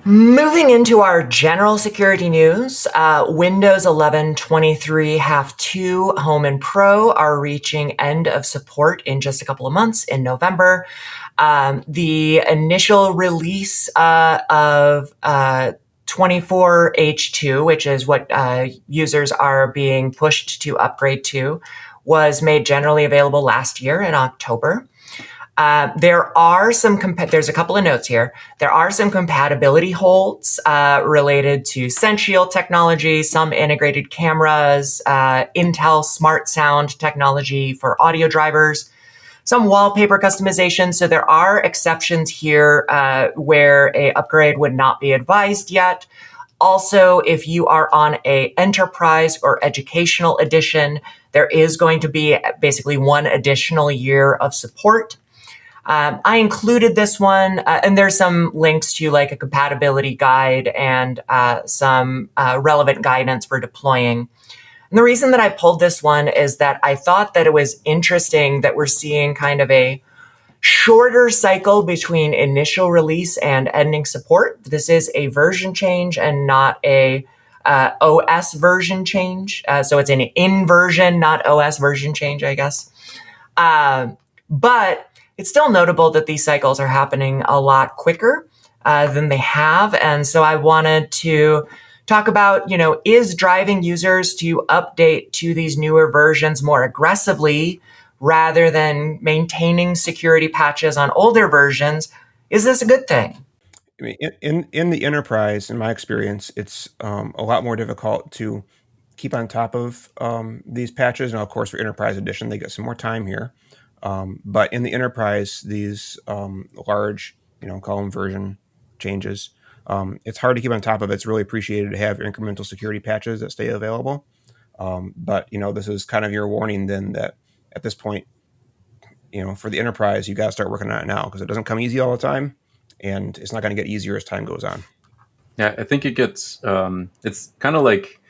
Moving into our general security news, Windows 11 23 Half 2 Home and Pro are reaching end of support in just a couple of months in November. The initial release of 24H2, which is what users are being pushed to upgrade to, was made generally available last year in October. There's a couple of notes here. There are some compatibility holds related to Sential technology, some integrated cameras, Intel Smart Sound technology for audio drivers, some wallpaper customization. So there are exceptions here where a upgrade would not be advised yet. Also, if you are on a enterprise or educational edition, there is going to be basically one additional year of support. I included this one, and there's some links to like a compatibility guide and some relevant guidance for deploying. And the reason that I pulled this one is that I thought that it was interesting that we're seeing kind of a shorter cycle between initial release and ending support. This is a version change and not a OS version change. So it's an in-version, not OS version change, I guess. But it's still notable that these cycles are happening a lot quicker than they have. And so I wanted to talk about, is driving users to update to these newer versions more aggressively rather than maintaining security patches on older versions. Is this a good thing? I mean, in the enterprise, in my experience, it's a lot more difficult to keep on top of these patches. Now, of course, for Enterprise Edition, they get some more time here. But in the enterprise, these large, call them version changes, it's hard to keep on top of it. It's really appreciated to have incremental security patches that stay available. But this is kind of your warning then that at this point, for the enterprise, you got to start working on it now because it doesn't come easy all the time, and it's not going to get easier as time goes on. Yeah, I think it gets it's kind of like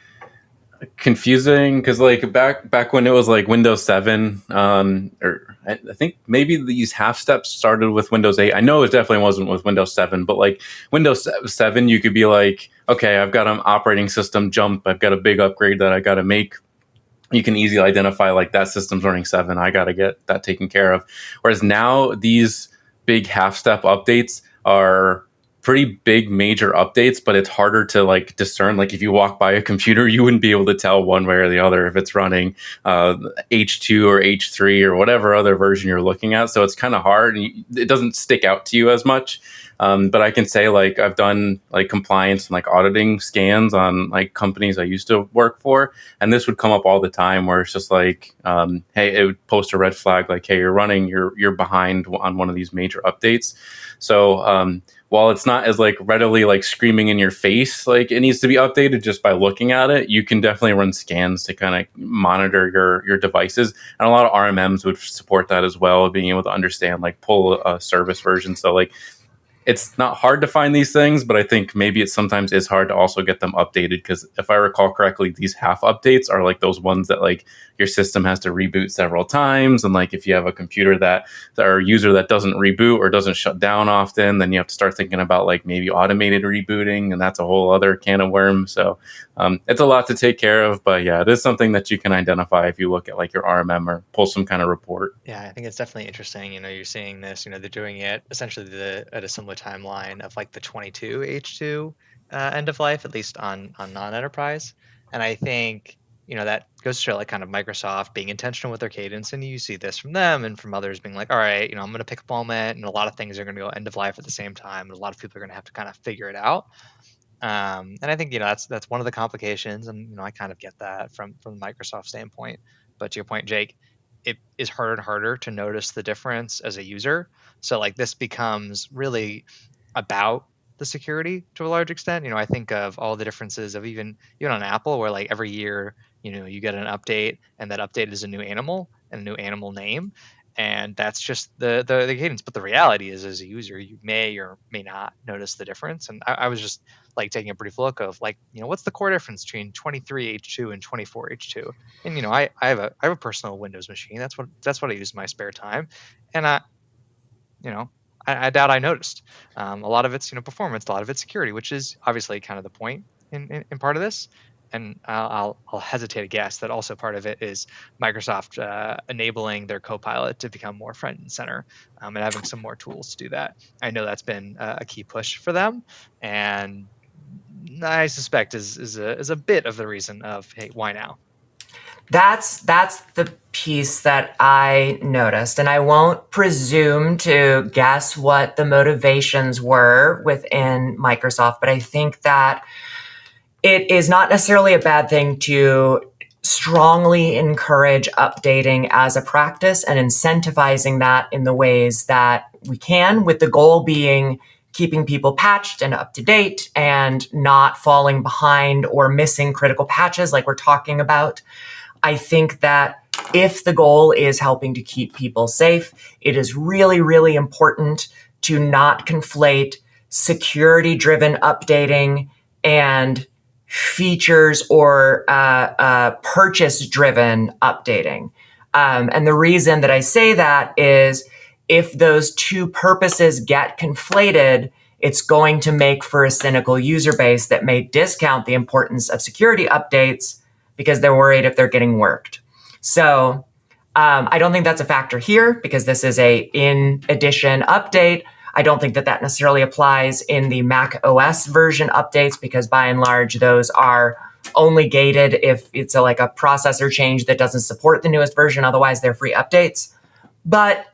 confusing because like back when it was like Windows 7 or I think maybe these half steps started with Windows 8. I know it definitely wasn't with Windows 7, but like Windows 7 you could be like, okay, I've got an operating system jump, I've got a big upgrade that I got to make. You can easily identify like that system's running 7, I got to get that taken care of. Whereas now these big half step updates are pretty big major updates, but it's harder to like discern. Like if you walk by a computer, you wouldn't be able to tell one way or the other if it's running H2 or H3 or whatever other version you're looking at. So it's kind of hard and it doesn't stick out to you as much. But I can say like I've done like compliance and like auditing scans on like companies I used to work for, and this would come up all the time where it's just like, hey, it would post a red flag like, hey, you're behind on one of these major updates. So while it's not as like readily like screaming in your face like it needs to be updated just by looking at it, you can definitely run scans to kind of monitor your devices, and a lot of RMMs would support that as well, being able to understand like pull a service version. So like it's not hard to find these things, but I think maybe it sometimes is hard to also get them updated because if I recall correctly, these half updates are like those ones that like your system has to reboot several times. And like if you have a computer that or user that doesn't reboot or doesn't shut down often, then you have to start thinking about like maybe automated rebooting, and that's a whole other can of worms. So it's a lot to take care of, but yeah, it is something that you can identify if you look at like your RMM or pull some kind of report. Yeah, I think it's definitely interesting. You're seeing this, they're doing it essentially at a similar timeline of like the 22H2 end of life, at least on non-enterprise. And I think, that goes to show like kind of Microsoft being intentional with their cadence. And you see this from them and from others being like, all right, I'm going to pick a moment and a lot of things are going to go end of life at the same time. And a lot of people are going to have to kind of figure it out. And I think, that's one of the complications. And, I kind of get that from the Microsoft standpoint. But to your point, Jake, it is harder and harder to notice the difference as a user. So like this becomes really about the security to a large extent. I think of all the differences of even on Apple where like every year, you get an update and that update is a new animal and a new animal name. And that's just the cadence. But the reality is as a user, you may or may not notice the difference. And I was just like taking a brief look of like, what's the core difference between 23H2 and 24H2? And I have a personal Windows machine. That's what I use in my spare time. And I doubt I noticed. A lot of it's performance, a lot of it's security, which is obviously kind of the point in part of this. And I'll hesitate to guess that also part of it is Microsoft enabling their Copilot to become more front and center, and having some more tools to do that. I know that's been a key push for them, and I suspect is a bit of the reason of, hey, why now? That's the piece that I noticed, and I won't presume to guess what the motivations were within Microsoft, but I think that it is not necessarily a bad thing to strongly encourage updating as a practice and incentivizing that in the ways that we can, with the goal being keeping people patched and up to date and not falling behind or missing critical patches like we're talking about. I think that if the goal is helping to keep people safe, it is really, really important to not conflate security-driven updating and features or purchase-driven updating. And the reason that I say that is if those two purposes get conflated, it's going to make for a cynical user base that may discount the importance of security updates because they're worried if they're getting worked. So I don't think that's a factor here because this is a in-addition update. I don't think that necessarily applies in the Mac OS version updates because by and large, those are only gated if it's like a processor change that doesn't support the newest version. Otherwise, they're free updates. But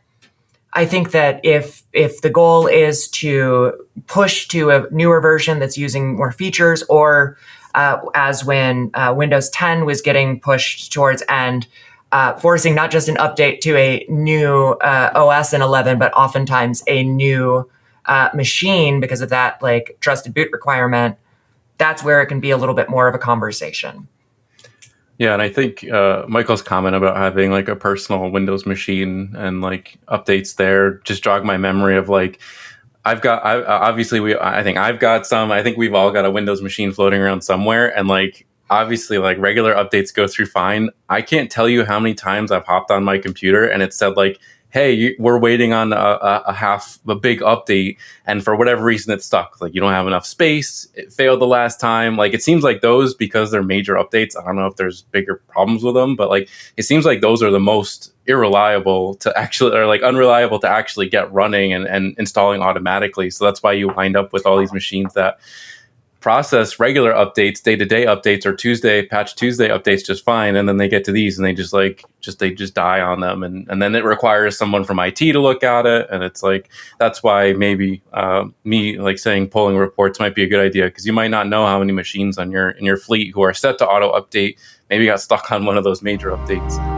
I think that if the goal is to push to a newer version that's using more features, or as when Windows 10 was getting pushed towards end, forcing not just an update to a new OS in 11, but oftentimes a new machine because of that like trusted boot requirement, that's where it can be a little bit more of a conversation. Yeah, and I think Michael's comment about having like a personal Windows machine and like updates there just jogged my memory of like I think I've got some. I think we've all got a Windows machine floating around somewhere, and like obviously like regular updates go through fine. I can't tell you how many times I've hopped on my computer and it said like, hey, we're waiting on a big update, and for whatever reason it's stuck. Like you don't have enough space. It failed the last time. Like it seems like those, because they're major updates, I don't know if there's bigger problems with them, but like it seems like those are the most unreliable to actually get running and installing automatically. So that's why you wind up with all these machines that process regular updates, day-to-day updates, or Patch Tuesday updates just fine, and then they get to these and they just die on them, and then it requires someone from IT to look at it, and it's like that's why maybe me like saying polling reports might be a good idea, because you might not know how many machines on in your fleet who are set to auto update maybe got stuck on one of those major updates.